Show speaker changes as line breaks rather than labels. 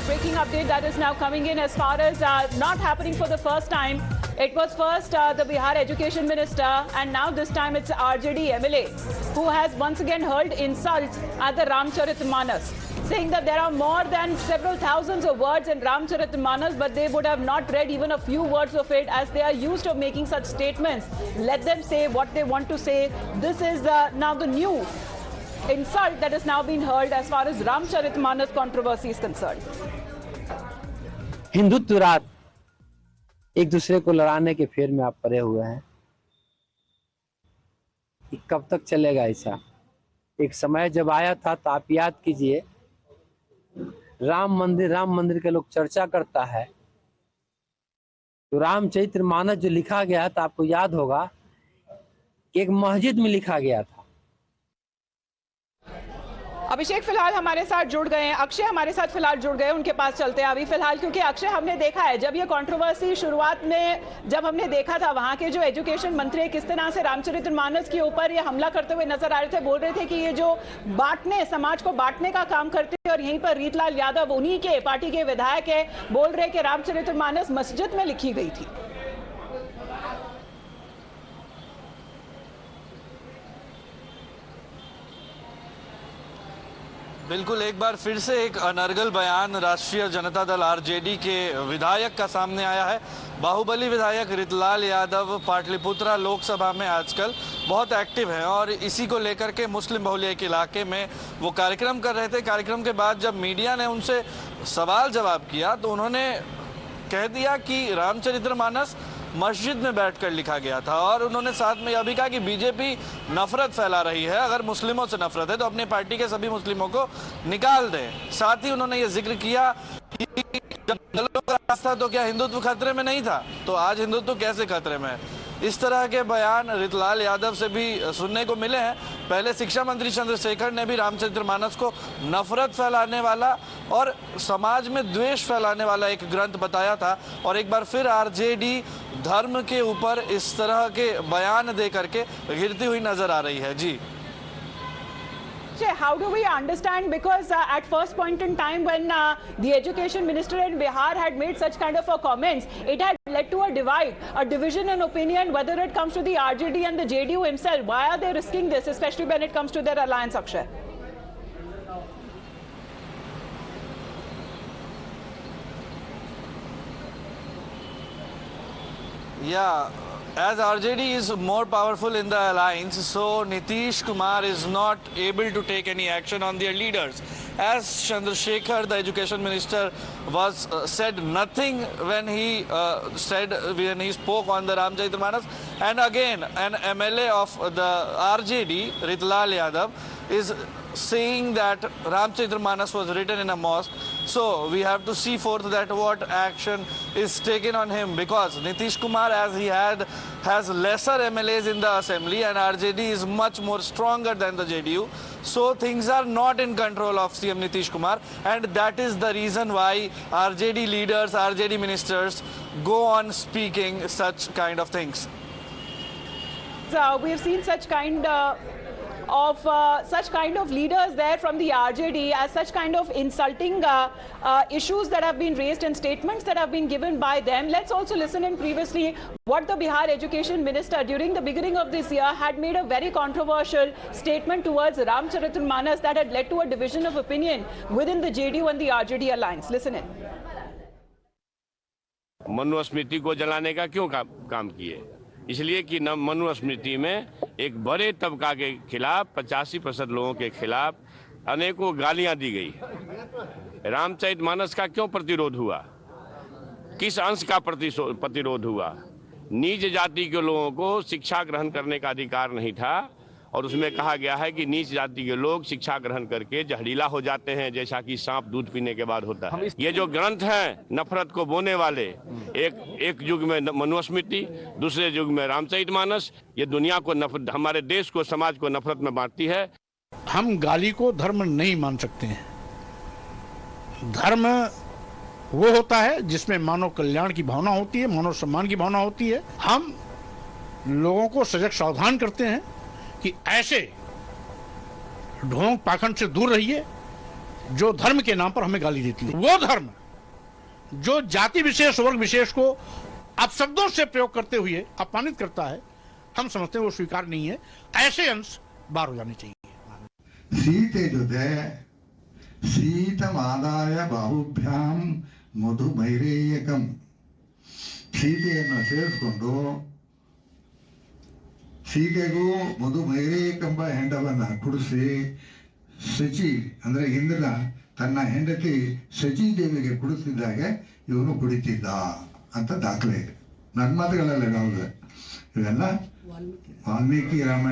breaking update that is now coming in as far as not happening for the first time. It was first the Bihar Education Minister, and now this time it's RJD MLA who has once again hurled insults at the Ramcharitmanas, saying that there are more than several thousands of words in Ramcharitmanas, but they would have not read even a few words of it, as they are used to making such statements. Let them say what they want to say. This is now the new insult that has now been hurled as far as Ramcharitmanas controversy is concerned.
Hindutva रात एक दूसरे को लड़ाने के फेर में आप पड़े हुए हैं। कब तक चलेगा ऐसा? एक समय जब आया था तो आप याद कीजिए, राम मंदिर के लोग चर्चा करता है तो रामचरितमानस जो लिखा गया था, आपको याद होगा, एक मस्जिद में लिखा गया था।
अभिषेक फिलहाल हमारे साथ जुड़ गए हैं, अक्षय हमारे साथ फिलहाल जुड़ गए, उनके पास चलते हैं अभी फिलहाल, क्योंकि अक्षय हमने देखा है जब ये कंट्रोवर्सी शुरुआत में जब हमने देखा था, वहां के जो एजुकेशन मंत्री किस तरह से रामचरितमानस के ऊपर ये हमला करते हुए नजर आ रहे थे, बोल रहे थे कि ये जो बांटने, समाज को बांटने का काम करते हैं, और यहीं पर रीतलाल यादव उन्हीं के पार्टी के विधायक है, बोल रहे कि रामचरितमानस मस्जिद में लिखी गई थी।
बिल्कुल, एक बार फिर से एक अनर्गल बयान राष्ट्रीय जनता दल आरजेडी के विधायक का सामने आया है। बाहुबली विधायक रीतलाल यादव पाटलिपुत्रा लोकसभा में आजकल बहुत एक्टिव हैं और इसी को लेकर के मुस्लिम बहुल्य के इलाके में वो कार्यक्रम कर रहे थे। कार्यक्रम के बाद जब मीडिया ने उनसे सवाल जवाब किया तो उन्होंने कह दिया कि रामचरितमानस मस्जिद में बैठकर लिखा गया था, और उन्होंने साथ में यह भी कहा कि बीजेपी नफरत फैला रही है, अगर मुस्लिमों से नफरत है तो अपनी पार्टी के सभी मुस्लिमों को निकाल दें। साथ ही उन्होंने ये जिक्र किया कि जब दलों का रास्ता तो क्या हिंदुत्व खतरे में नहीं था, तो आज हिंदुत्व कैसे खतरे में है। इस तरह के बयान रीतलाल यादव से भी सुनने को मिले हैं। पहले शिक्षा मंत्री चंद्रशेखर ने भी रामचरितमानस को नफरत फैलाने वाला और समाज में द्वेष फैलाने वाला एक ग्रंथ बताया था, और एक बार फिर आरजेडी धर्म के ऊपर इस तरह के बयान दे करके गिरती हुई नजर आ रही है। जी,
how do we understand, because at first point in time when the education minister in Bihar had made such kind of comments, it had led to a division in opinion, whether it comes to the RJD and the JDU himself. Why are they risking this, especially when it comes to their alliance, Akshay?
Yeah, as RJD is more powerful in the alliance, so Nitish Kumar is not able to take any action on their leaders. As Chandrasekhar, the education minister, said nothing when he spoke on the Ramcharitmanas, and again an MLA of the RJD, Ritulal Yadav, is saying that Ramcharitmanas was written in a mosque. So we have to see forth that what action is taken on him, because Nitish Kumar, as he has lesser MLAs in the assembly, and RJD is much more stronger than the JDU. So things are not in control of CM Nitish Kumar, and that is the reason why RJD leaders, RJD ministers go on speaking such kind of things.
So we have seen such kind of leaders there from the RJD, as such kind of insulting issues that have been raised and statements that have been given by them. Let's also listen in previously what the Bihar education minister during the beginning of this year had made a very controversial statement towards Ramcharitmanas that had led to a division of opinion within the JDU and the RJD alliance. Listen in.
Manusmriti को जलाने का क्यों काम किए? इसलिए कि मनुस्मृति में एक बड़े तबका के खिलाफ 85% लोगों के खिलाफ अनेकों गालियां दी गई। रामचरितमानस का क्यों प्रतिरोध हुआ? किस अंश का प्रतिरोध हुआ? नीच जाति के लोगों को शिक्षा ग्रहण करने का अधिकार नहीं था, और उसमें कहा गया है कि नीच जाति के लोग शिक्षा ग्रहण करके जहरीला हो जाते हैं, जैसा कि सांप दूध पीने के बाद होता है। ये जो ग्रंथ हैं नफरत को बोने वाले, एक युग में मनुस्मृति, दूसरे युग में रामचरितमानस, ये दुनिया को हमारे देश को, समाज को नफरत में बांटती है।
हम गाली को धर्म नहीं मान सकते हैं। धर्म वो होता है जिसमें मानव कल्याण की भावना होती है, मानव सम्मान की भावना होती है। हम लोगों को सजग सावधान करते हैं कि ऐसे ढोंग पाखंड से दूर रहिए, जो धर्म के नाम पर हमें गाली देती है। वो धर्म जो जाति विशेष वर्ग विशेष को अपशब्दों से प्रयोग करते हुए अपमानित करता है, हम समझते हैं वो स्वीकार नहीं है। ऐसे अंश बाहर हो जाने चाहिए।
सीते जोते शीतमादाय बाहुभ्याम मधुमैरेयकಂ ಸೀತೆಯನ್ನು ಸೇರಿಸಿಕೊಂಡು ಸೀತೆಗೂ ಮಧುಮೈರೇಯಕೆಂಬ ಹೆಂಡವನ್ನ ಕುಡಿಸಿ ಶಚಿ ಅಂದ್ರೆ ಇಂದ್ರನ ತನ್ನ ಹೆಂಡತಿ ಶಚಿ ದೇವಿಗೆ ಕುಡಿಸಿದಾಗ ಇವನು ಕುಡಿತಿದ್ದ ಅಂತ ದಾಖಲೆ ಇದೆ. ನನ್ನ ಮಾತುಗಳೆಲ್ಲ ಹೌದು. ಇವೆಲ್ಲ ವಾಲ್ಮೀಕಿ ರಾಮಾಯಣ